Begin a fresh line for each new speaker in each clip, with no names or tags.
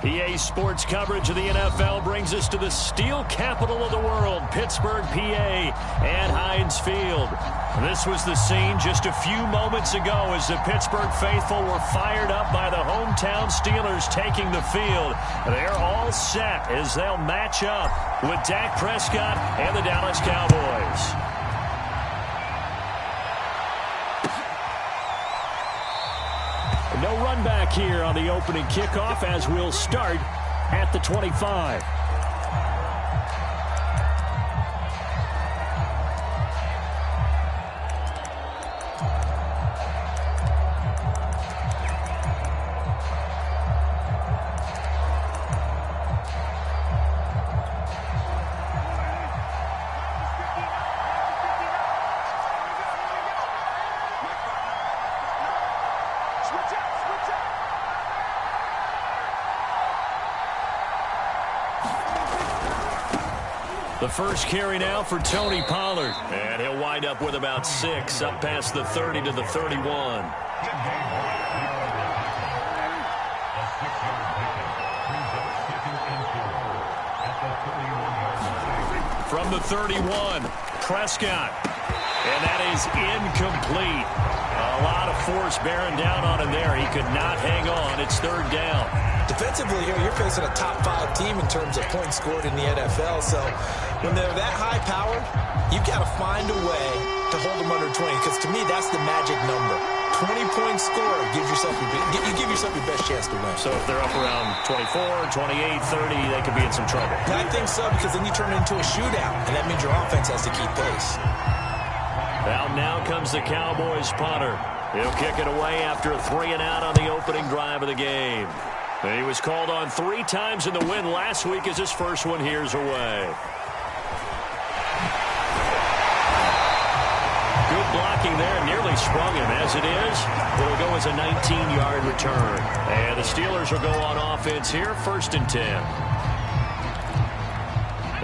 EA Sports coverage of the NFL brings us to the steel capital of the world, Pittsburgh, PA, at Heinz Field. This was the scene just a few moments ago as the Pittsburgh faithful were fired up by the hometown Steelers taking the field. They're all set as they'll match up with Dak Prescott and the Dallas Cowboys. No run back here on the opening kickoff as we'll start at the 25. The first carry now for Tony Pollard. And he'll wind up with about 6 up past the 30 to the 31. From the 31, Prescott. And that is incomplete. A lot of force bearing down on him there. He could not hang on. It's third down.
Defensively here, you're facing a top-5 team in terms of points scored in the NFL. So when they're that high-powered, you've got to find a way to hold them under 20. Because to me, that's the magic number. 20 points scored gives yourself you give yourself your best chance to win.
So if they're up around 24, 28, 30, they could be in some trouble.
I think so, because then you turn it into a shootout, and that means your offense has to keep pace.
Well, now comes the Cowboys punter. He'll kick it away after a 3-and-out on the opening drive of the game. He was called on 3 times in the win last week as his first one here's away. Good blocking there, nearly sprung him. As it is, it'll go as a 19-yard return. And the Steelers will go on offense here, 1st and 10.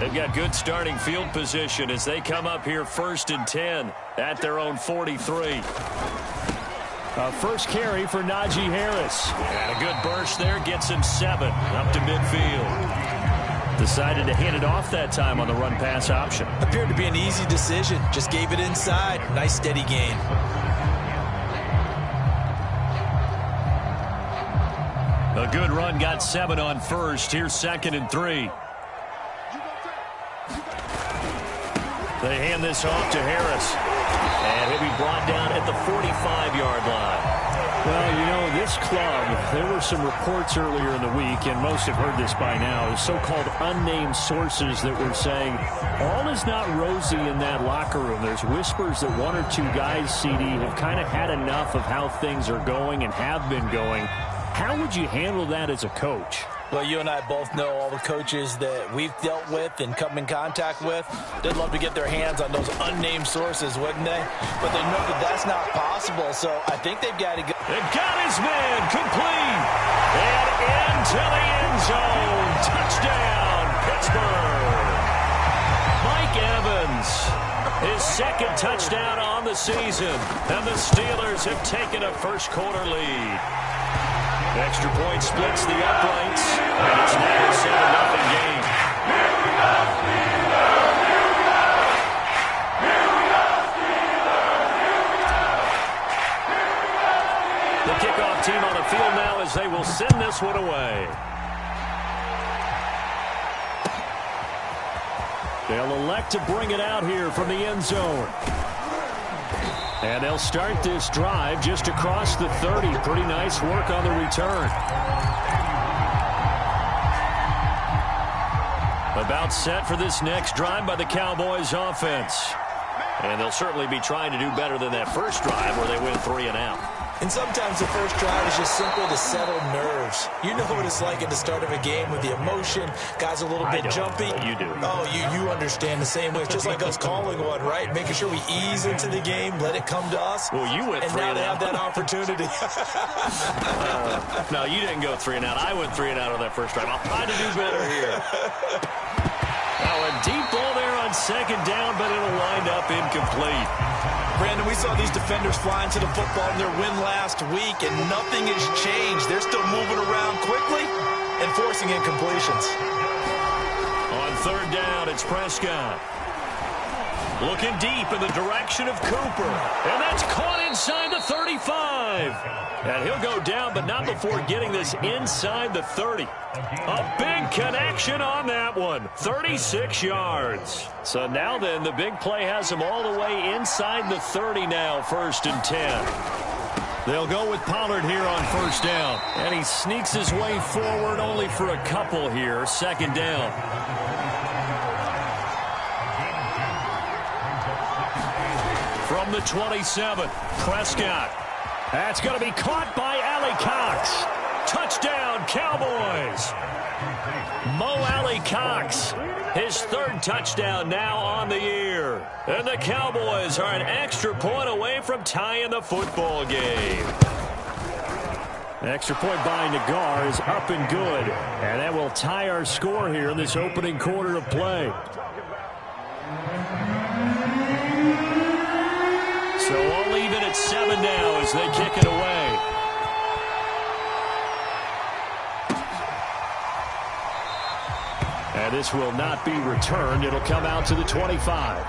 They've got good starting field position as they come up here 1st and 10 at their own 43. First carry for Najee Harris. And a good burst there gets him 7 up to midfield. Decided to hit it off that time on the run-pass option.
Appeared to be an easy decision. Just gave it inside. Nice steady gain.
A good run got 7 on first. Here's 2nd and 3. They hand this off to Harris. And he'll be brought down at the 45-yard line.
Well, you know, this club, there were some reports earlier in the week, and most have heard this by now, so-called unnamed sources that were saying all is not rosy in that locker room. There's whispers that 1 or 2 guys, CD, have kind of had enough of how things are going and have been going. How would you handle that as a coach?
Well, you and I both know all the coaches that we've dealt with and come in contact with. They'd love to get their hands on those unnamed sources, wouldn't they? But they know that that's not possible, so I think they've got to go.
They've got his man complete. And into the end zone. Touchdown, Pittsburgh. Mike Evans, his 2nd touchdown on the season. And the Steelers have taken a first-quarter lead. Extra point splits the uprights, and it's now a 7-0 game. The kickoff team on the field now as they will send this one away. They'll elect to bring it out here from the end zone. And they'll start this drive just across the 30. Pretty nice work on the return. About set for this next drive by the Cowboys offense. And they'll certainly be trying to do better than that first drive where they went 3-and-out.
And sometimes the first drive is just simple to settle nerves. You know what it's like at the start of a game with the emotion. Guys a little bit jumpy.
You do.
Oh, you understand the same way. It's just like us calling one, right? Making sure we ease into the game, let it come to us.
Well, you went 3-and-out.
And now they have that opportunity.
No, you didn't go 3-and-out. I went 3-and-out on that first drive. I'll try to do better here. Now a deep ball there on 2nd down, but it'll wind up incomplete.
Brandon, we saw these defenders flying to the football in their win last week, and nothing has changed. They're still moving around quickly and and forcing incompletions.
On third down, it's Prescott. Looking deep in the direction of Cooper. And that's caught inside the 35. And he'll go down, but not before getting this inside the 30. A big connection on that one. 36 yards. So now then, the big play has him all the way inside the 30 now, 1st and 10. They'll go with Pollard here on 1st down. And he sneaks his way forward only for a couple here. 2nd down. From the 27, Prescott. That's going to be caught by Ali Cox. Touchdown, Cowboys. Mo Ali Cox, his 3rd touchdown now on the year. And the Cowboys are an extra point away from tying the football game. Extra point by Nagar is up and good. And that will tie our score here in this opening quarter of play. So all even at 7 now as they kick it away. And this will not be returned. It'll come out to the 25.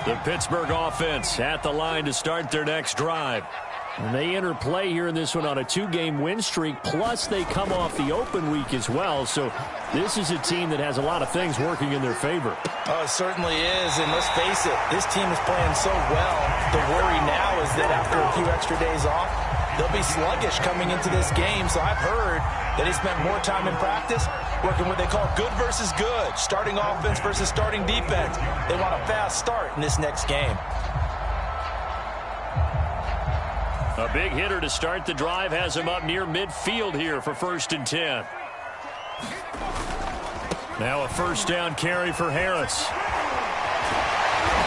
The Pittsburgh offense at the line to start their next drive. And they enter play here in this one on a 2-game win streak, plus they come off the open week as well. So this is a team that has a lot of things working in their favor.
Oh, it certainly is, and let's face it, this team is playing so well. The worry now is that after a few extra days off, they'll be sluggish coming into this game. So I've heard that he spent more time in practice working what they call good versus good, starting offense versus starting defense. They want a fast start in this next game.
A big hitter to start the drive has him up near midfield here for 1st and 10. Now a 1st down carry for Harris.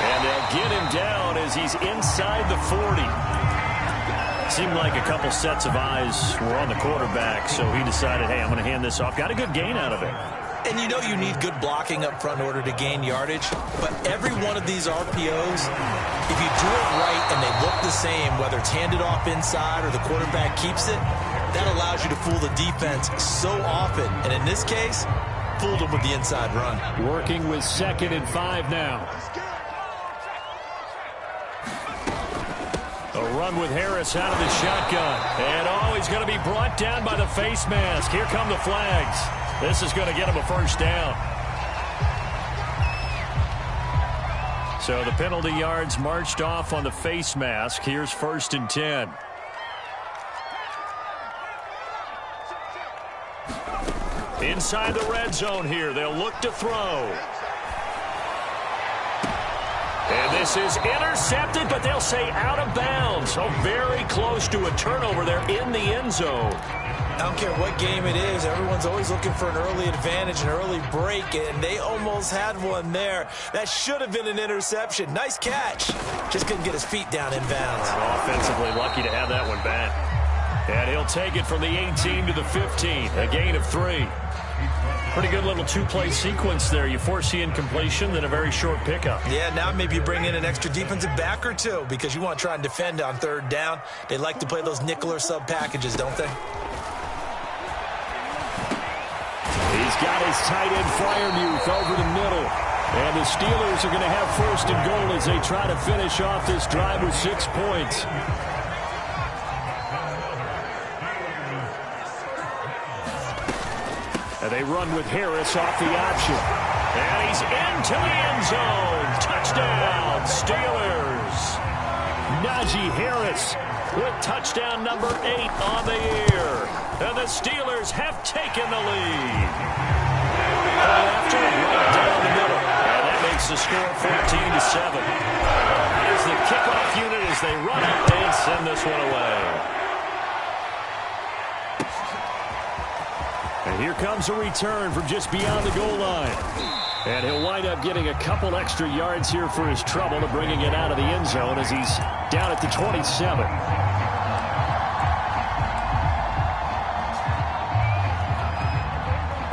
And they'll get him down as he's inside the 40. Seemed like a couple sets of eyes were on the quarterback, so he decided, hey, I'm going to hand this off. Got a good gain out of it.
And you know you need good blocking up front in order to gain yardage, but every one of these RPOs, if you do it right and they look the same, whether it's handed off inside or the quarterback keeps it, that allows you to fool the defense so often. And in this case, fooled them with the inside run.
Working with 2nd and 5 now.
A run with Harris out of the shotgun. And he's going to be brought down by the face mask. Here come the flags. This is going to get him a 1st down. So the penalty yards marched off on the face mask. Here's 1st and 10. Inside the red zone here. They'll look to throw. And this is intercepted, but they'll say out of bounds. So very close to a turnover there in the end zone.
I don't care what game it is. Everyone's always looking for an early advantage, an early break, and they almost had one there. That should have been an interception. Nice catch. Just couldn't get his feet down in bounds.
Offensively lucky to have that one back. And he'll take it from the 18 to the 15. A gain of 3. Pretty good little 2-play sequence there. You force the incompletion, then a very short pickup.
Yeah, now maybe you bring in an extra defensive back or two because you want to try and defend on 3rd down. They like to play those nickel or sub packages, don't they?
He's got his tight end Freiermuth over the middle. And the Steelers are going to have 1st and goal as they try to finish off this drive with 6 points. And they run with Harris off the option.
And he's into the end zone. Touchdown, Steelers.
Najee Harris
with touchdown number 8 on the year. And the Steelers have taken the lead. After right down the middle. And that makes the score 14-7. As the kickoff unit as they run it and send this one away.
And here comes a return from just beyond the goal line. And he'll wind up getting a couple extra yards here for his trouble to bringing it out of the end zone as he's down at the 27.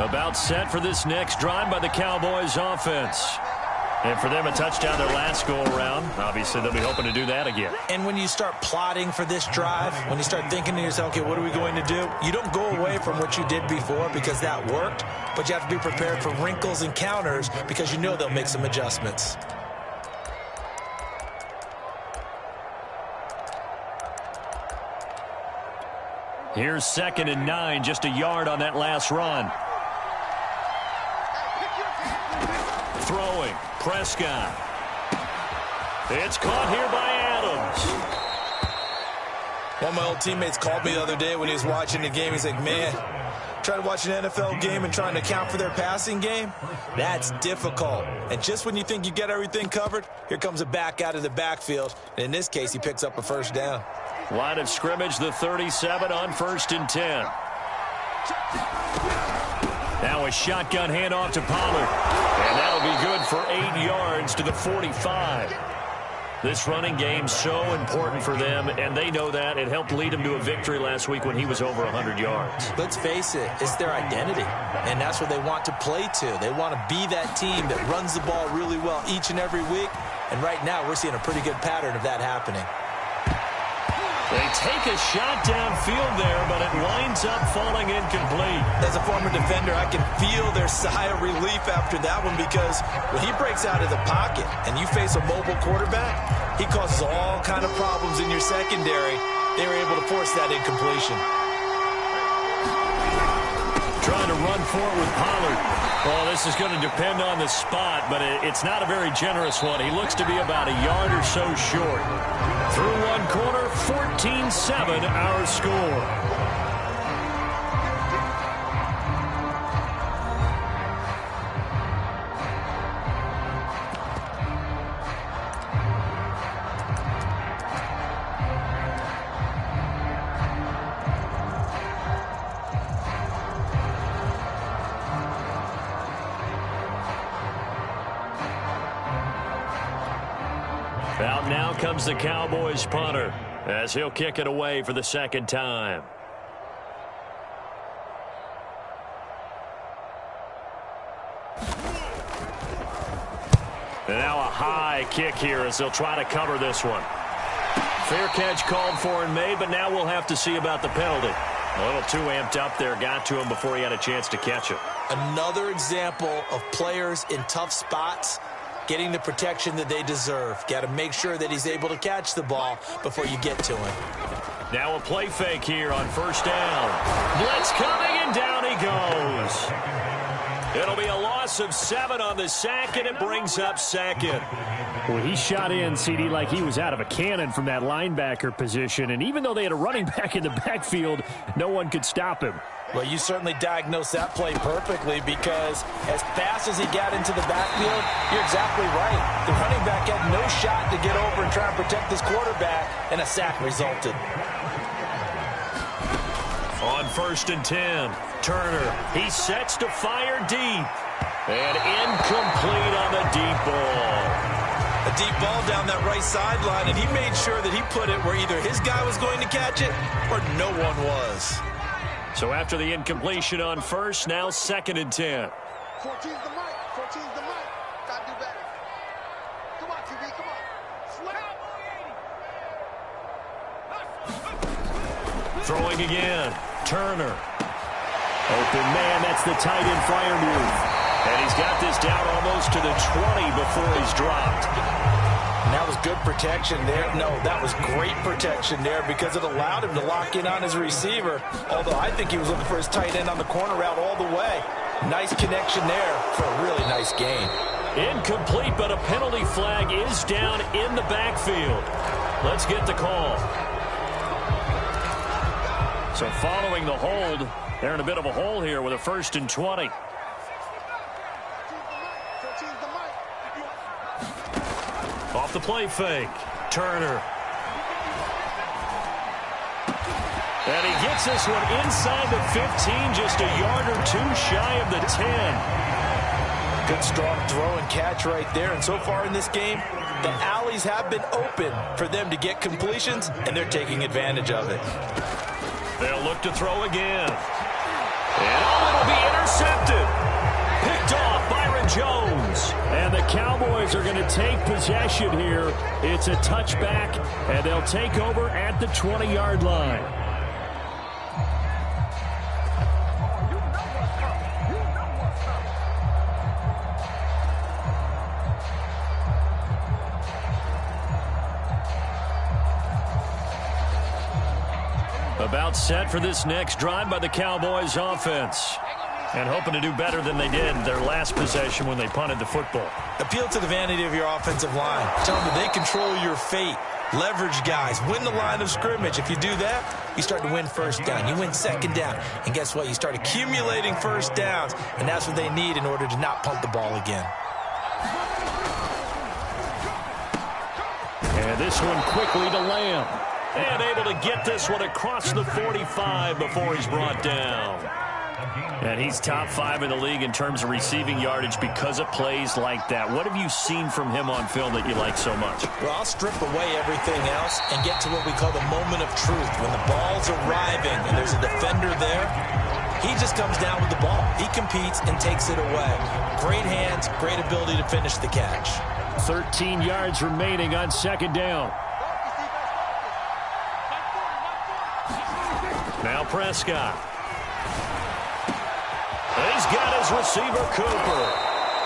About set for this next drive by the Cowboys offense. And for them, a touchdown their last go-around. Obviously, they'll be hoping to do that again.
And when you start plotting for this drive, when you start thinking to yourself, okay, what are we going to do? You don't go away from what you did before because that worked, but you have to be prepared for wrinkles and counters because you know they'll make some adjustments.
Here's 2nd and 9, just a yard on that last run. Throwing, Prescott. It's caught here by Adams.
One of my old teammates called me the other day when he was watching the game. He's like, man, trying to watch an NFL game and trying to account for their passing game, that's difficult. And just when you think you get everything covered, here comes a back out of the backfield. And in this case, he picks up a first down.
Line of scrimmage, the 37 on 1st and 10. Now a shotgun handoff to Pollard. And that'll be good for 8 yards to the 45. This running game so important for them, and they know that. It helped lead them to a victory last week when he was over 100 yards.
Let's face it, it's their identity, and that's what they want to play to. They want to be that team that runs the ball really well each and every week, and right now we're seeing a pretty good pattern of that happening.
They take a shot downfield there, but it winds up falling incomplete.
As a former defender, I can feel their sigh of relief after that one because when he breaks out of the pocket and you face a mobile quarterback, he causes all kind of problems in your secondary. They were able to force that incompletion.
Trying to run forward with Pollard. Well, this is going to depend on the spot, but it's not a very generous one. He looks to be about a yard or so short. Through one quarter, 14-7 our score. Out now comes the Cowboys punter as he'll kick it away for the 2nd time. And now a high kick here as they'll try to cover this one. Fair catch called for and made, but now we'll have to see about the penalty. A little too amped up there, got to him before he had a chance to catch it.
Another example of players in tough spots getting the protection that they deserve. Got to make sure that he's able to catch the ball before you get to him.
Now a play fake here on 1st down. Blitz coming, and down he goes. It'll be a loss of 7 on the sack, and it brings up 2nd.
Well, he shot in, CD, like he was out of a cannon from that linebacker position. And even though they had a running back in the backfield, no one could stop him.
Well, you certainly diagnosed that play perfectly because as fast as he got into the backfield, you're exactly right. The running back had no shot to get over and try and protect this quarterback, and a sack resulted.
On 1st and 10, Turner, he sets to fire deep. And incomplete on the deep ball.
A deep ball down that right sideline, and he made sure that he put it where either his guy was going to catch it or no one was.
So after the incompletion on 1st, now 2nd and 10.
14's the mic. 14's the mic. Gotta do better. Come on, QB. Come on.
Throwing again. Turner. Open man, that's the tight end Freiermuth. And he's got this down almost to the 20 before he's dropped.
And that was good protection there. No, that was great protection there because it allowed him to lock in on his receiver. Although I think he was looking for his tight end on the corner route all the way. Nice connection there for a really nice gain.
Incomplete, but a penalty flag is down in the backfield. Let's get the call. So following the hold, they're in a bit of a hole here with a 1st and 20. Off the play fake. Turner. And he gets this one inside the 15, just a yard or two shy of the 10.
Good strong throw and catch right there. And so far in this game, the alleys have been open for them to get completions, and they're taking advantage of it.
They'll look to throw again. And it'll be intercepted.
to take possession here. It's a touchback, and they'll take over at the 20-yard line. About set for this next drive by the Cowboys offense. And hoping to do better than they did their last possession when they punted the football.
Appeal to the vanity of your offensive line. Tell them that they control your fate. Leverage guys. Win the line of scrimmage. If you do that, you start to win first down. You win second down. And guess what? You start accumulating first downs. And that's what they need in order to not punt the ball again.
And this one quickly to Lamb. And able to get this one across the 45 before he's brought down. And he's top 5 in the league in terms of receiving yardage because of plays like that. What have you seen from him on film that you like so much?
Well, I'll strip away everything else and get to what we call the moment of truth. When the ball's arriving and there's a defender there, he just comes down with the ball. He competes and takes it away. Great hands, great ability to finish the catch.
13 yards remaining on second down. Now Prescott. He's got his receiver, Cooper.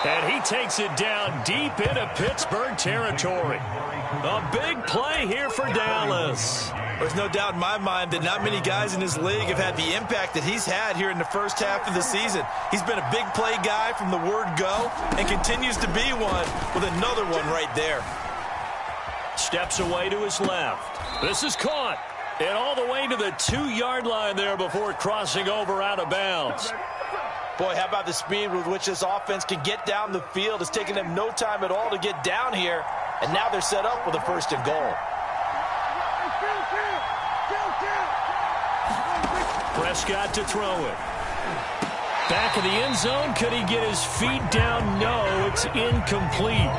And he takes it down deep into Pittsburgh territory. A big play here for Dallas.
There's no doubt in my mind that not many guys in this league have had the impact that he's had here in the first half of the season. He's been a big play guy from the word go and continues to be one with another one right there.
Steps away to his left. This is caught. And all the way to the 2-yard line there before crossing over out of bounds.
Boy, how about the speed with which this offense can get down the field? It's taken them no time at all to get down here. And now they're set up with a 1st and goal.
Prescott to throw it. Back of the end zone. Could he get his feet down? No, it's incomplete.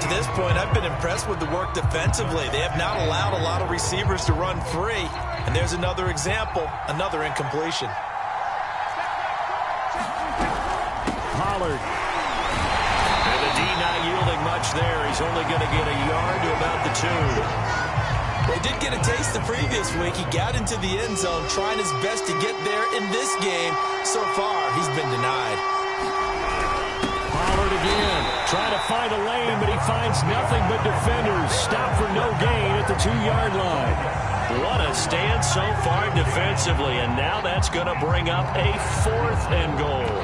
To this point, I've been impressed with the work defensively. They have not allowed a lot of receivers to run free. And there's another example, another incompletion.
Pollard. And the D not yielding much there. He's only going to get a yard to about the 2.
They did get a taste the previous week. He got into the end zone trying his best to get there in this game. So far, he's been denied.
Pollard again. Trying to find a lane, but he finds nothing but defenders. Stop for no gain at the 2-yard line. What a stand so far defensively, and now that's going to bring up a 4th and goal.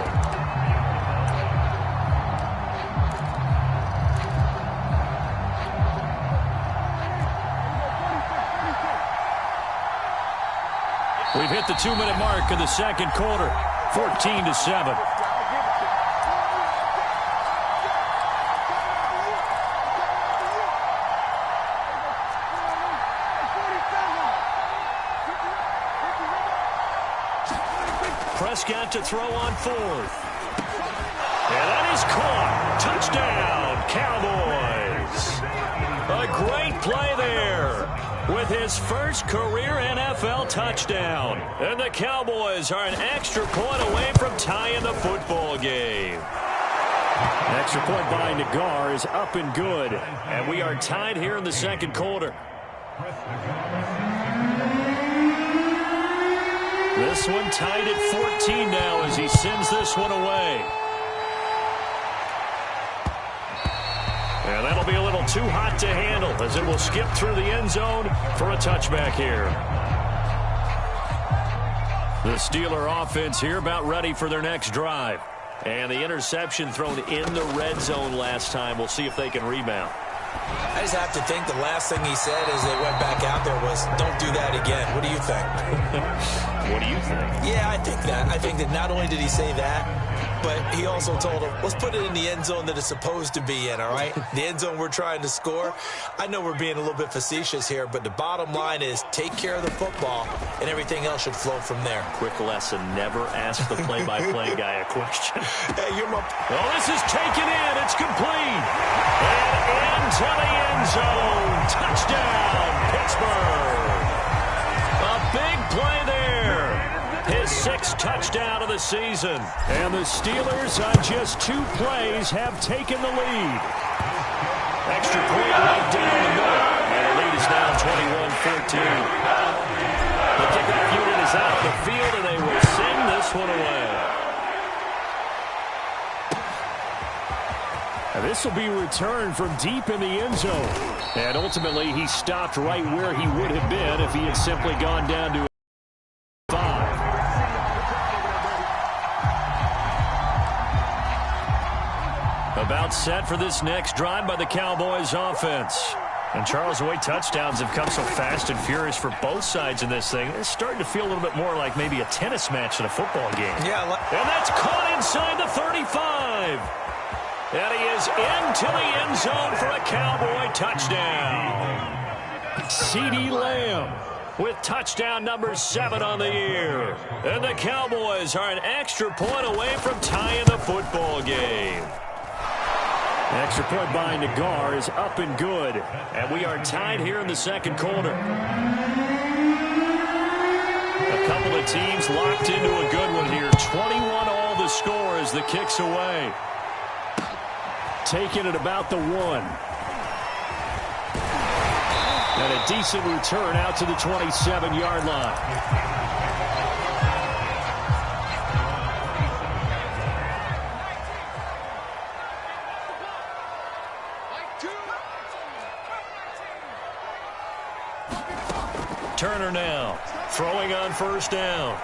We've hit the 2-minute mark of the second quarter, 14-7. Prescott to throw on 4th. And that is caught. Touchdown, Cowboys. A great play there with his first career NFL touchdown. And the Cowboys are an extra point away from tying the football game. Extra point by Nagar is up and good. And we are tied here in the second quarter. This one tied at 14 now as he sends this one away. And that'll be a little too hot to handle as it will skip through the end zone for a touchback here. The Steeler offense here about ready for their next drive. And the interception thrown in the red zone last time. We'll see if they can rebound.
I just have to think the last thing he said as they went back out there was, don't do that again. What do you think?
What do you think?
Yeah, I think that. I think that not only did he say that, but he also told him, let's put it in the end zone that it's supposed to be in, all right? The end zone we're trying to score. I know we're being a little bit facetious here, but the bottom line is take care of the football, and everything else should flow from there.
Quick lesson, never ask the play-by-play guy a question.
Hey, you're my...
Oh, this is taken in. It's complete. And into the end zone. Touchdown, Pittsburgh. A big play there. His 6th touchdown of the season. And the Steelers on just 2 plays have taken the lead.
Extra point right down the middle. And the lead is now 21-14. The kickoff unit is out of the field, and they will send this one away. And this will be returned from deep in the end zone. And ultimately, he stopped right where he would have been if he had simply gone down to 5. About set for this next drive by the Cowboys offense. And Charles, the way touchdowns have come so fast and furious for both sides in this thing, it's starting to feel a little bit more like maybe a tennis match than a football game. Yeah, and that's caught inside the 35. And he is into the end zone for a Cowboy touchdown. CeeDee Lamb with touchdown number 7 on the year. And the Cowboys are an extra point away from tying the football game. The extra point by Nagar is up and good. And we are tied here in the second quarter. A couple of teams locked into a good one here. 21 all the score as the kick's away. Taken at about the 1. And a decent return out to the 27-yard line. Turner now throwing on first down.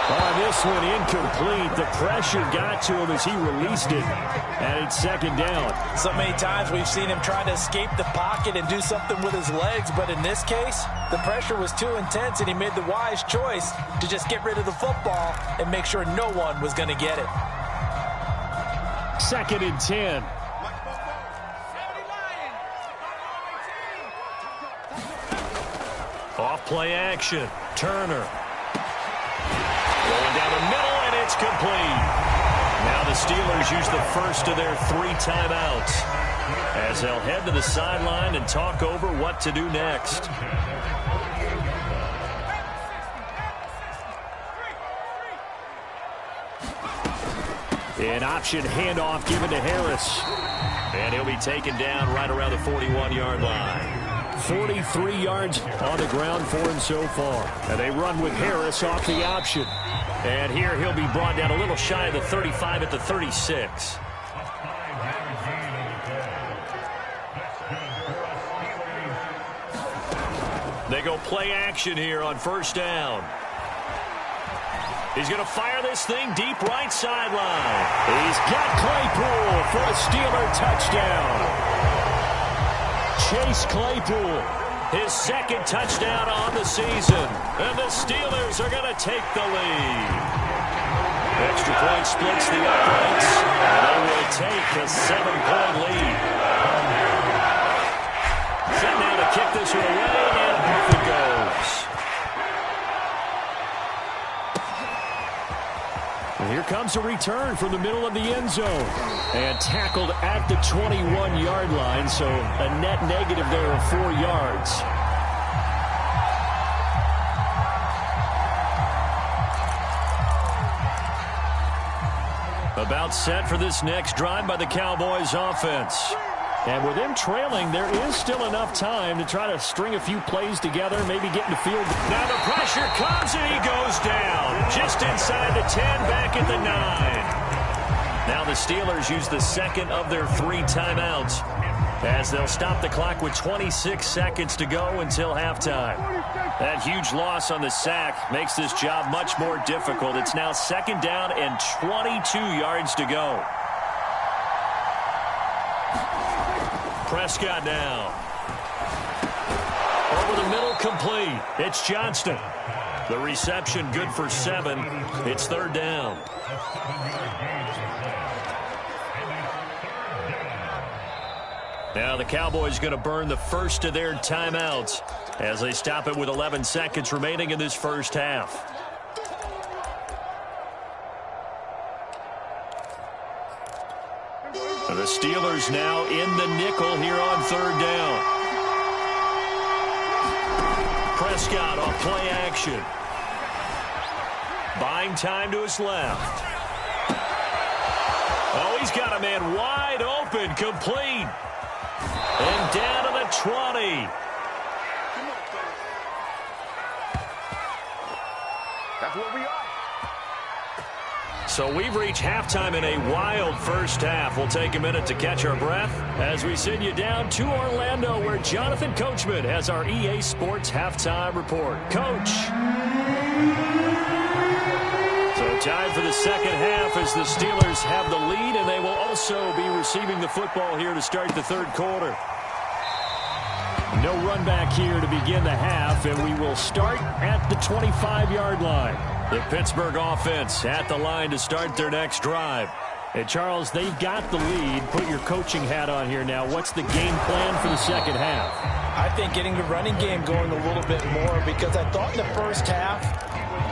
On this one, incomplete. The pressure got to him as he released it. And it's second down.
So many times we've seen him try to escape the pocket and do something with his legs. But in this case, the pressure was too intense, and he made the wise choice to just get rid of the football and make sure no one was going to get it.
2nd and 10.
Off play action. Turner. Going down the middle, and it's complete. Now the Steelers use the first of their 3 timeouts as they'll head to the sideline and talk over what to do next.
An option handoff given to Harris.
And he'll be taken down right around the 41-yard line.
43 yards on the ground for him so far. And they run with Harris off the option.
And here he'll be brought down a little shy of the 35 at the 36. They go play action here on first down. He's going to fire this thing deep right sideline.
He's got Claypool for a Steeler touchdown. Chase Claypool,
his 2nd touchdown on the season. And the Steelers are going to take the lead. Extra point splits the uprights. And they will take a 7-point lead. Set now to kick this one away, and off it goes.
And here comes a return from the middle of the end zone. And tackled at the 21-yard line, so a net negative there of 4 yards.
About set for this next drive by the Cowboys offense.
And with them trailing, there is still enough time to try to string a few plays together, maybe get in the field.
Now the pressure comes, and he goes down. Just inside the 10, back at the 9. Now the Steelers use the 2nd of their 3 timeouts as they'll stop the clock with 26 seconds to go until halftime. That huge loss on the sack makes this job much more difficult. It's now 2nd down and 22 yards to go. Prescott now. Over the middle, complete. It's Johnston. The reception good for 7. It's 3rd down. Now the Cowboys going to burn the first of their timeouts as they stop it with 11 seconds remaining in this first half. The Steelers now in the nickel here on 3rd down. Prescott off play action. Buying time to his left. Oh, he's got a man wide open, complete. And down to the 20.
That's where we are.
So we've reached halftime in a wild first half. We'll take a minute to catch our breath as we send you down to Orlando, where Jonathan Coachman has our EA Sports Halftime Report. Coach. So time for the second half as the Steelers have the lead, and they will also be receiving the football here to start the third quarter. No run back here to begin the half, and we will start at the 25-yard line. The Pittsburgh offense at the line to start their next drive. And Charles, they've got the lead. Put your coaching hat on here now. What's the game plan for the second half?
I think getting the running game going a little bit more, because I thought in the first half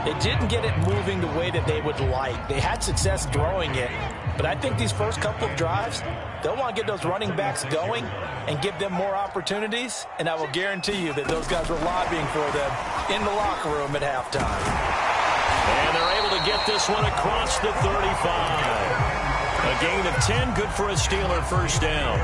they didn't get it moving the way that they would like. They had success throwing it, but I think these first couple of drives, they'll want to get those running backs going and give them more opportunities, and I will guarantee you that those guys were lobbying for them in the locker room at halftime.
And they're able to get this one across the 35. A gain of 10, good for a Steeler first down.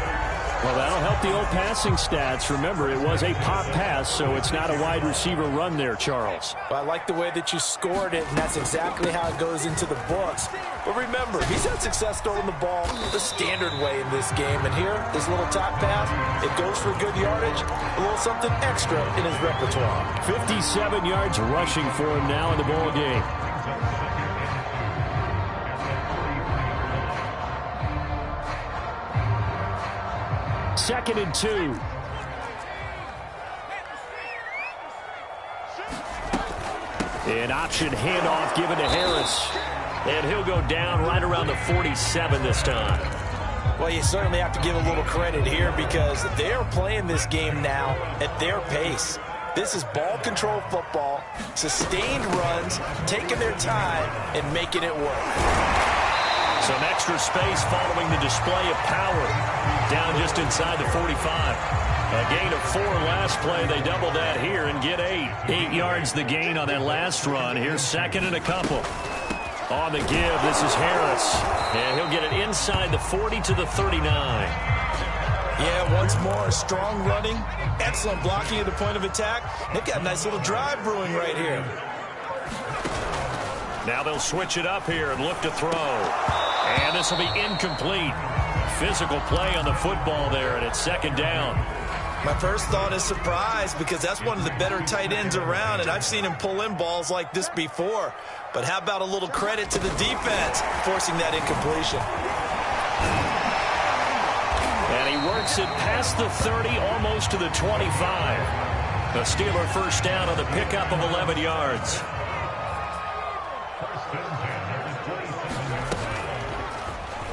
Well, that'll help the old passing stats. Remember, it was a pop pass, so it's not a wide receiver run there, Charles.
Well, I like the way that you scored it, and that's exactly how it goes into the books. But remember, he's had success throwing the ball the standard way in this game. And here, this little top pass, it goes for good yardage, a little something extra in his repertoire.
57 yards rushing for him now in the ball game. Second and 2. An option handoff given to Harris.
And he'll go down right around the 47 this time.
Well, you certainly have to give a little credit here, because they're playing this game now at their pace. This is ball control football, sustained runs, taking their time and making it work.
Some extra space following the display of power. Down just inside the 45. A gain of 4 last play. They double that here and get 8. 8 yards the gain on that last run. Here's second and a couple. On the give, this is Harris. And he'll get it inside the 40 to the 39.
Yeah, once more, strong running, excellent blocking at the point of attack. They've got a nice little drive brewing right here.
Now they'll switch it up here and look to throw. And this will be incomplete. Physical play on the football there, and it's second down.
My first thought is surprise, because that's one of the better tight ends around, and I've seen him pull in balls like this before. But how about a little credit to the defense forcing that incompletion?
And he works it past the 30, almost to the 25. The Steeler first down on the pickup of 11 yards.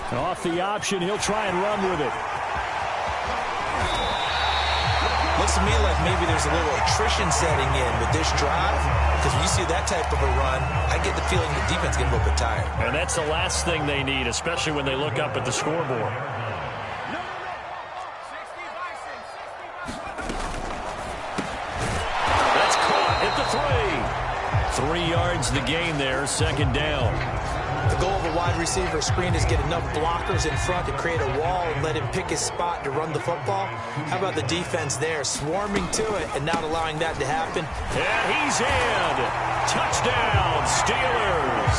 Off the option, he'll try and run with it.
Looks to me like maybe there's a little attrition setting in with this drive, because when you see that type of a run, I get the feeling the defense getting a little bit tired.
And that's the last thing they need, especially when they look up at the scoreboard. That's caught at the 3. 3 yards the gain there, second down.
The goal of a wide receiver screen is get enough blockers in front to create a wall and let him pick his spot to run the football. How about the defense there, swarming to it and not allowing that to happen?
And he's in. Touchdown, Steelers.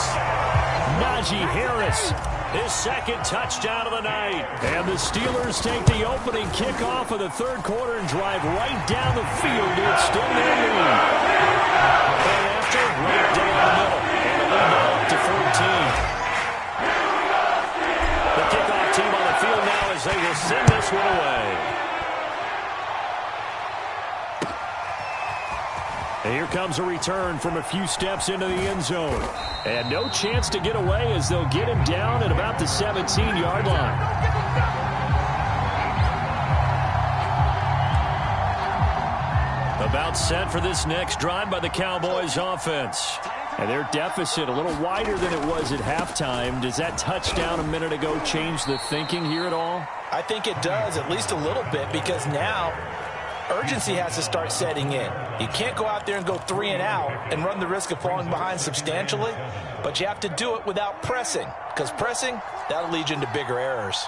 Najee Harris,
his second touchdown of the night.
And the Steelers take the opening kickoff of the third quarter and drive right down the field to extend their lead.
And after, right down the middle. And a little ball up to 14. The kickoff team on the field now as they will send this one away.
And here comes a return from a few steps into the end zone. And no chance to get away as they'll get him down at about the 17-yard line.
About set for this next drive by the Cowboys offense.
And their deficit a little wider than it was at halftime. Does that touchdown a minute ago change the thinking here at all?
I think it does, at least a little bit, because now urgency has to start setting in. You can't go out there and go 3 and out and run the risk of falling behind substantially, but you have to do it without pressing, because pressing, that'll lead you into bigger errors.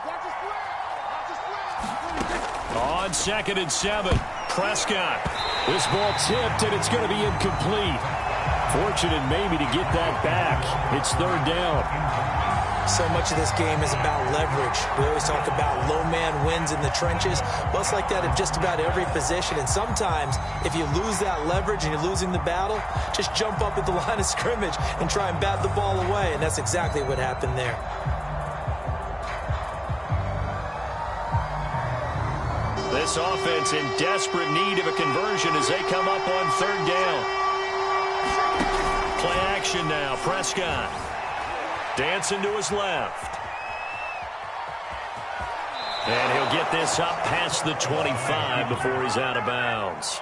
On 2nd and 7, Prescott.
This ball tipped, and it's going to be incomplete. Fortunate maybe to get that back. It's 3rd down.
So much of this game is about leverage. We always talk about low man wins in the trenches. Well, it's like that in just about every position. And sometimes, if you lose that leverage and you're losing the battle, just jump up at the line of scrimmage and try and bat the ball away. And that's exactly what happened there.
This offense in desperate need of a conversion as they come up on 3rd down. Play action now. Prescott dancing to his left. And he'll get this up past the 25 before he's out of bounds.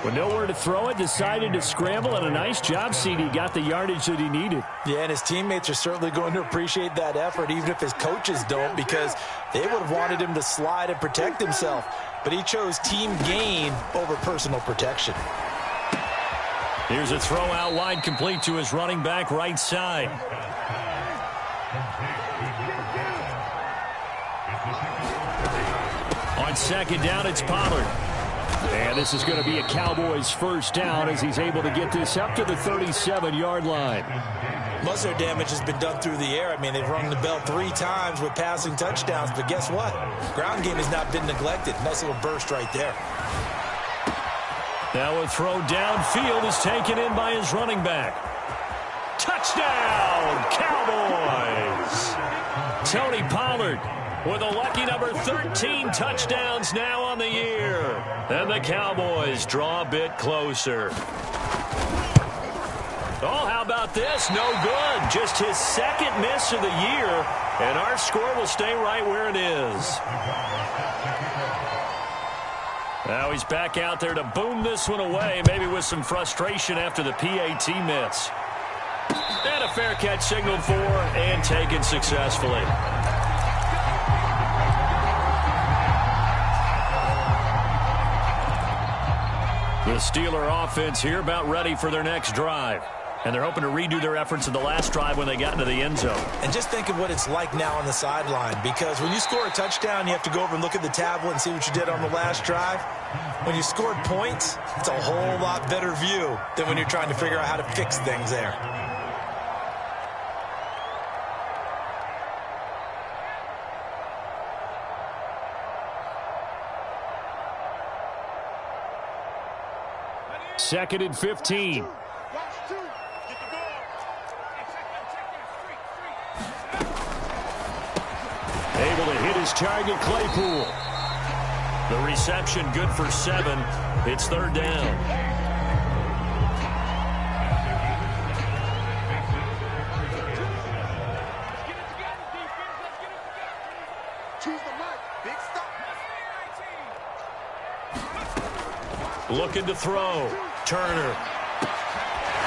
With nowhere to throw it, decided to scramble, and a nice job, CD. Got the yardage that he needed.
Yeah, and his teammates are certainly going to appreciate that effort, even if his coaches don't, because they would have wanted him to slide and protect himself. But he chose team gain over personal protection.
Here's a throw out wide, complete to his running back right side. On 2nd down, it's Pollard. And this is going to be a Cowboys 1st down as he's able to get this up to the 37-yard line.
Most of their damage has been done through the air. I mean, they've rung the bell 3 times with passing touchdowns, but guess what? Ground game has not been neglected. Nice little burst right there.
Now a throw downfield is taken in by his running back. Touchdown, Cowboys! Tony Pollard with a lucky number 13 touchdowns now on the year. And the Cowboys draw a bit closer. Oh, how about this? No good. Just his 2nd miss of the year. And our score will stay right where it is. Now he's back out there to boom this one away, maybe with some frustration after the PAT miss. And a fair catch signaled for and taken successfully. The Steeler offense here about ready for their next drive. And they're hoping to redo their efforts in the last drive when they got into the end zone.
And just think of what it's like now on the sideline, because when you score a touchdown, you have to go over and look at the tablet and see what you did on the last drive. When you scored points, it's a whole lot better view than when you're trying to figure out how to fix things there.
Second and 15. Able to hit his target, Claypool.
The reception good for 7. It's 3rd down. Looking to throw. Turner.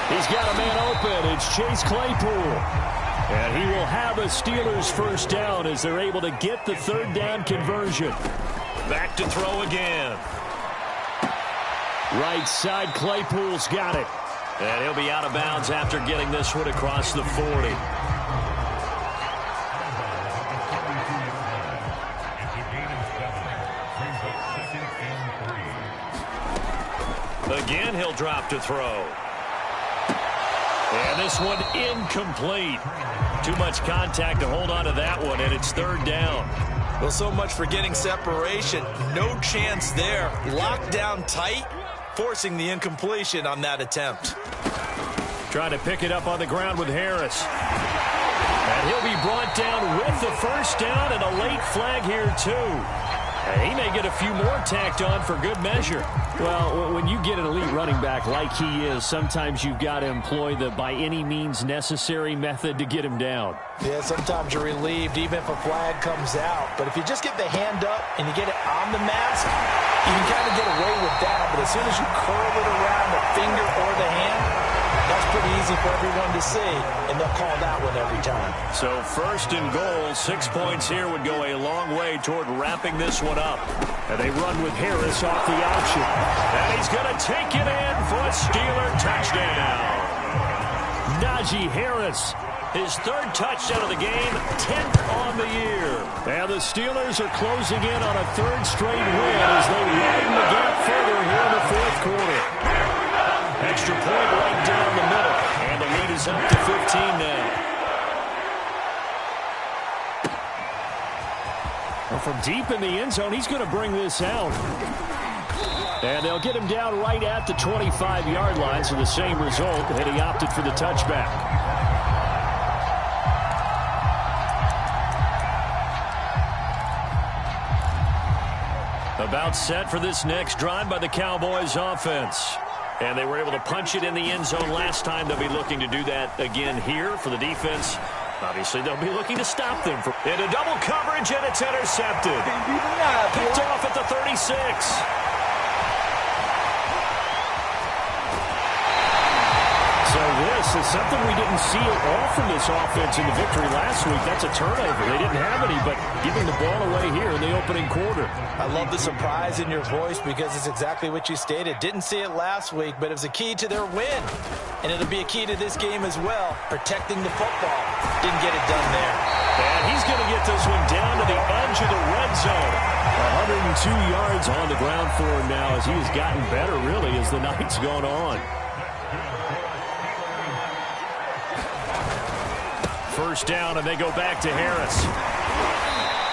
He's got a man open. It's Chase Claypool. And he will have a Steelers 1st down as they're able to get the 3rd down conversion.
Back to throw again.
Right side, Claypool's got it.
And he'll be out of bounds after getting this one across the 40. Again, he'll drop to throw. And this one incomplete. Too much contact to hold on to that one, and it's 3rd down.
Well, so much for getting separation. No chance there. Locked down tight, forcing the incompletion on that attempt.
Trying to pick it up on the ground with Harris. And he'll be brought down with the 1st down and a late flag here, too. And he may get a few more tacked on for good measure.
Well, when you get an elite running back like he is, sometimes you've got to employ the by any means necessary method to get him down.
Yeah, sometimes you're relieved even if a flag comes out. But if you just get the hand up and you get it on the mask, you can kind of get away with that. But as soon as you curl it around the finger or the hand, That's pretty easy for everyone to see, and they'll call that one every time.
So first and goal, 6 points here would go a long way toward wrapping this one up.
And they run with Harris off the option.
And he's going to take it in for a Steeler touchdown.
Najee Harris.
His third touchdown of the game, 10th on the year.
And the Steelers are closing in on a third straight win as they widen the gap further here in the fourth quarter.
Extra point right down the middle. And the lead is up to 15 now.
Well, from deep in the end zone, he's going to bring this out. And they'll get him down right at the 25-yard line, so the same result, and he opted for the touchback.
About set for this next drive by the Cowboys offense. And they were able to punch it in the end zone last time. They'll be looking to do that again here for the defense. Obviously, they'll be looking to stop them. Into double coverage, and it's intercepted. Picked off at the 36.
So this is something we didn't see at all from this offense in the victory last week. That's a turnover. They didn't have any, but giving the ball away here in the opening quarter.
I love the surprise in your voice because it's exactly what you stated. Didn't see it last week, but it was a key to their win. And it'll be a key to this game as well, protecting the football. Didn't get it done there.
And he's going to get this one down to the edge of the red zone.
102 yards on the ground for him now as he has gotten better, really, as the night's gone on.
First down, and they go back to Harris.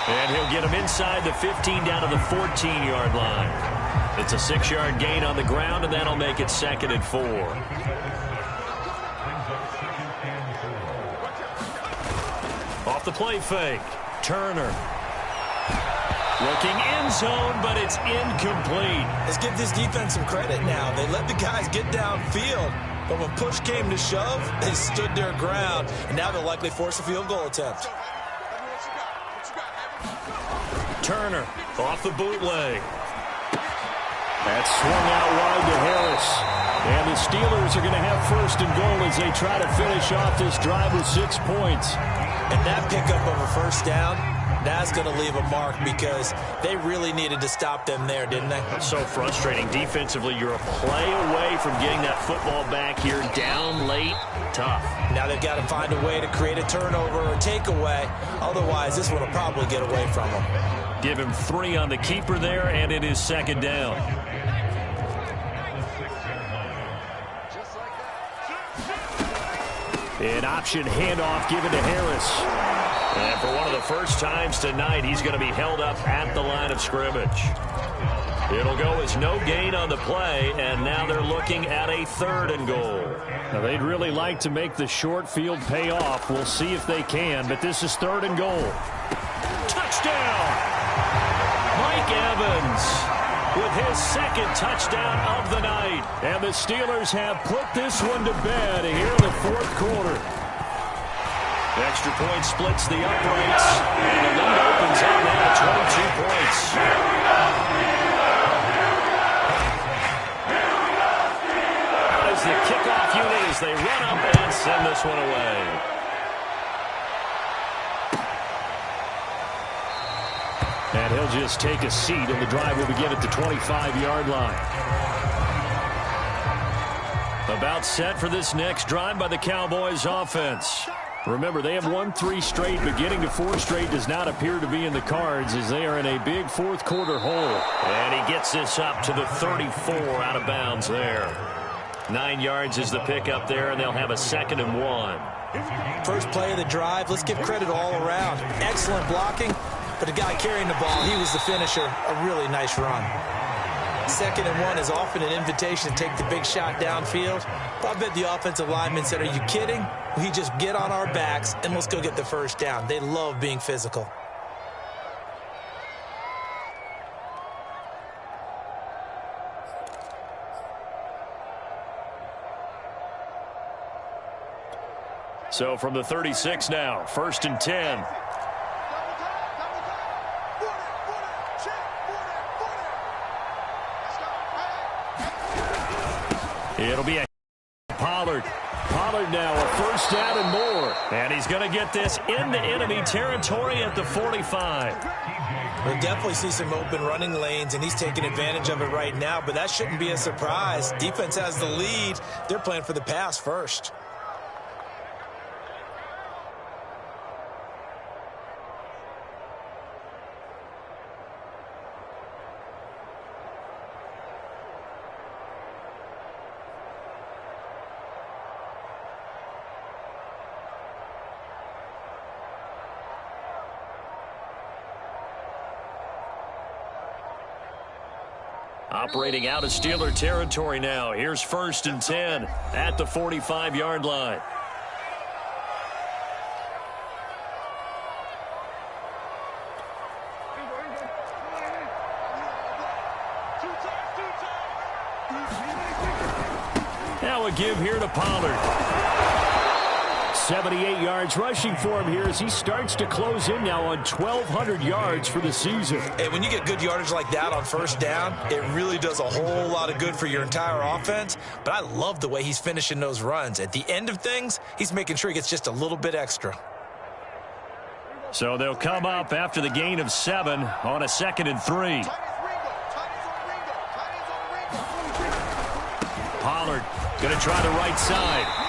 And he'll get him inside the 15 down to the 14-yard line. It's a 6-yard gain on the ground, and that'll make it 2nd and 4. Off the play fake. Turner. Looking end zone, but it's incomplete.
Let's give this defense some credit now. They let the guys get downfield. But when push came to shove, they stood their ground. And now they'll likely force a field goal attempt.
Turner off the bootleg.
That's swung out wide to Harris. And the Steelers are going to have first and goal as they try to finish off this drive with 6 points.
And that pickup of a first down, that's going to leave a mark because they really needed to stop them there, didn't they?
That's so frustrating. Defensively, you're a play away from getting that football back here. Down late, tough.
Now they've got to find a way to create a turnover or takeaway. Otherwise, this one will probably get away from them.
Give him 3 on the keeper there, and it is 2nd down.
An option handoff given to Harris.
And for one of the first times tonight, he's going to be held up at the line of scrimmage. It'll go as no gain on the play, and now they're looking at a 3rd and goal.
Now, they'd really like to make the short field pay off. We'll see if they can, but this is 3rd and goal.
Touchdown! Mike Evans with his 2nd touchdown of the night.
And the Steelers have put this one to bed here in the 4th quarter.
Extra point splits the uprights, and the lead opens up now at 22 points. Out is the kickoff unit as they run up and send this one away.
And he'll just take a seat, and the drive will begin at the 25-yard line.
About set for this next drive by the Cowboys offense.
Remember, they have won 3 straight, but getting to 4 straight does not appear to be in the cards as they are in a big 4th quarter hole.
And he gets this up to the 34 out of bounds there. 9 yards is the pickup there, and they'll have a 2nd and 1.
First play of the drive, let's give credit all around. Excellent blocking, but the guy carrying the ball, he was the finisher. A really nice run. 2nd and 1 is often an invitation to take the big shot downfield. But I bet the offensive linemen said, are you kidding? We just get on our backs and let's go get the first down. They love being physical.
So from the 36 now, 1st and 10. It'll be a Pollard
now, a first down and more.
And he's going to get this into enemy territory at the 45.
We'll definitely see some open running lanes, and he's taking advantage of it right now, but that shouldn't be a surprise. Defense has the lead. They're playing for the pass first.
Operating out of Steeler territory now. Here's 1st and 10 at the 45-yard line. Now a give here to Pollard.
78 yards rushing for him here as he starts to close in now on 1,200 yards for the season.
Hey, when you get good yardage like that on first down, it really does a whole lot of good for your entire offense. But I love the way he's finishing those runs. At the end of things, he's making sure he gets just a little bit extra.
So they'll come up after the gain of 7 on a 2nd and 3. Pollard going to try the right side.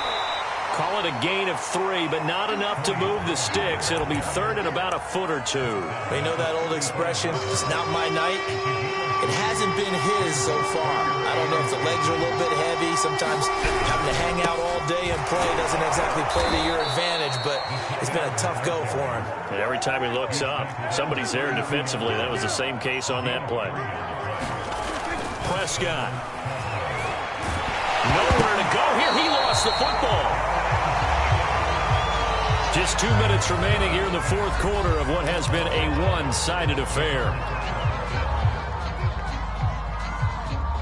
Call it a gain of 3, but not enough to move the sticks. It'll be 3rd and about a foot or 2.
You know that old expression, it's not my night? It hasn't been his so far. I don't know if the legs are a little bit heavy. Sometimes having to hang out all day and play doesn't exactly play to your advantage, but it's been a tough go for him.
And every time he looks up, somebody's there defensively. That was the same case on that play. Prescott. Nowhere to go here. He lost the football. Just 2 minutes remaining here in the 4th quarter of what has been a one-sided affair.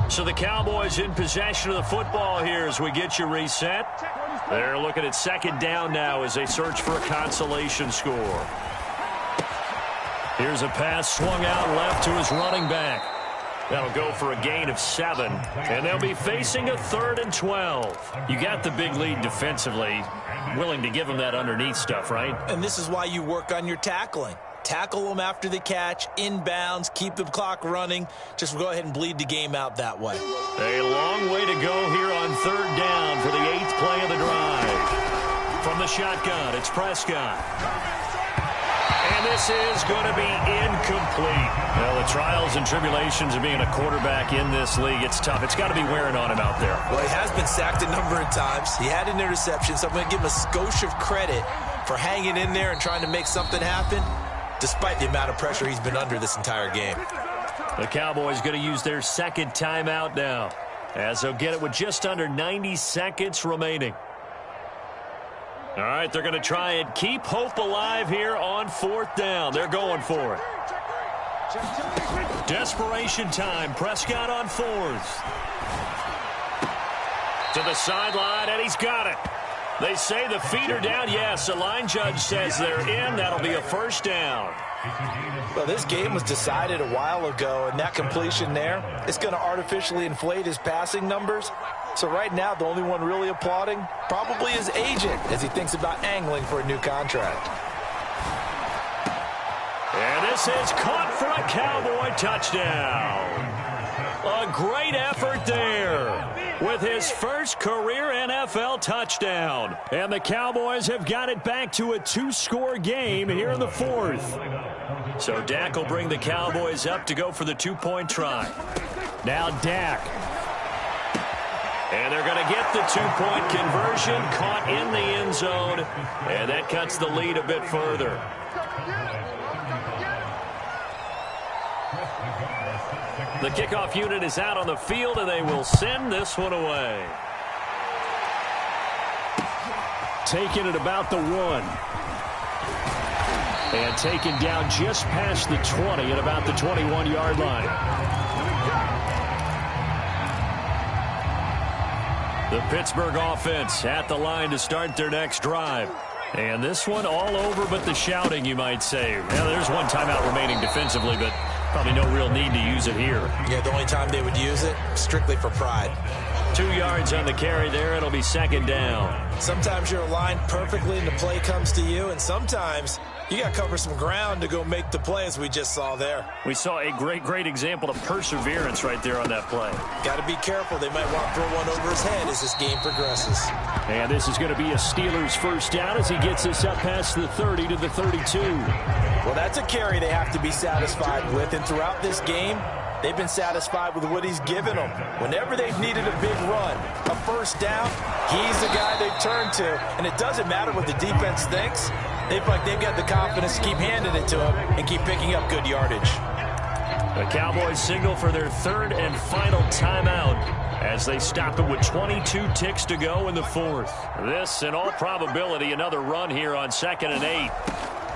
So the Cowboys in possession of the football here as we get you reset. They're looking at 2nd down now as they search for a consolation score. Here's a pass swung out left to his running back. That'll go for a gain of 7, and they'll be facing a 3rd and 12. You got the big lead defensively, willing to give them that underneath stuff, right?
And this is why you work on your tackling. Tackle them after the catch, inbounds, keep the clock running. Just go ahead and bleed the game out that way.
A long way to go here on 3rd down for the 8th play of the drive. From the shotgun, it's Prescott. And this is going to be incomplete. Well, the trials and tribulations of being a quarterback in this league, it's tough. It's got to be wearing on him out there.
Well, he has been sacked a number of times. He had an interception, so I'm going to give him a skosh of credit for hanging in there and trying to make something happen, despite the amount of pressure he's been under this entire game.
The Cowboys going to use their 2nd timeout now, as they'll get it with just under 90 seconds remaining. All right, they're going to try and keep hope alive here on 4th down. They're going for it. Desperation time. Prescott on 4th. To the sideline, and he's got it. They say the feet are down. Yes, the line judge says they're in. That'll be a 1st down.
Well, this game was decided a while ago, and that completion there is going to artificially inflate his passing numbers. So right now, the only one really applauding probably his agent as he thinks about angling for a new contract.
And this is caught for a Cowboy touchdown. A great effort there with his first career NFL touchdown. And the Cowboys have got it back to a 2-score game here in the 4th. So Dak will bring the Cowboys up to go for the 2-point try. Now Dak. And they're going to get the 2-point conversion, caught in the end zone, and that cuts the lead a bit further. The kickoff unit is out on the field, and they will send this one away.
Taken at about the 1. And taken down just past the 20 at about the 21-yard line. The Pittsburgh offense at the line to start their next drive. And this one all over but the shouting, you might say. Now, there's one timeout remaining defensively, but probably no real need to use it here.
Yeah, the only time they would use it, strictly for pride.
2 yards on the carry there. It'll be second down.
Sometimes you're aligned perfectly and the play comes to you, and sometimes you got to cover some ground to go make the play, as we just saw there.
We saw a great example of perseverance right there on that play.
Got to be careful. They might want to throw one over his head as this game progresses.
And this is going to be a Steelers first down as he gets this up past the 30 to the 32.
Well, that's a carry they have to be satisfied with, and throughout this game, they've been satisfied with what he's given them. Whenever they've needed a big run, a first down, he's the guy they turn to. And it doesn't matter what the defense thinks. They feel like they've got the confidence to keep handing it to him and keep picking up good yardage.
The Cowboys signal for their third and final timeout as they stop it with 22 ticks to go in the fourth. This, in all probability, another run here on 2nd and 8.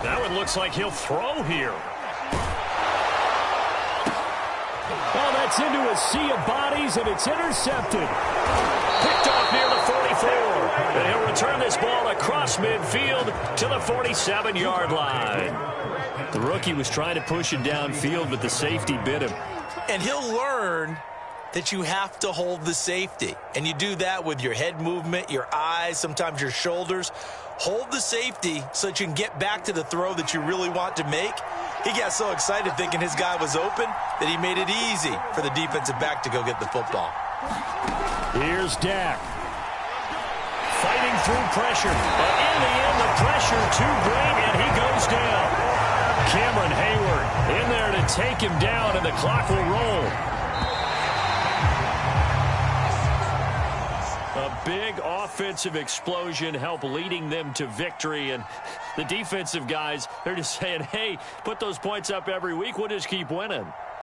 That one looks like he'll throw here.
Oh, that's into a sea of bodies, and it's intercepted.
Picked off near the 44. And he'll return this ball across midfield to the 47-yard line. The rookie was trying to push it downfield, but the safety bit him.
And he'll learn that you have to hold the safety. And you do that with your head movement, your eyes, sometimes your shoulders. Hold the safety so that you can get back to the throw that you really want to make. He got so excited thinking his guy was open that he made it easy for the defensive back to go get the football.
Here's Dak.
Fighting through pressure. But in the end, the pressure too great, and he goes down. Cameron Hayward in there to take him down, and the clock will roll. A big offensive explosion helped leading them to victory, and the defensive guys, they're just saying, hey, put those points up every week, we'll just keep winning.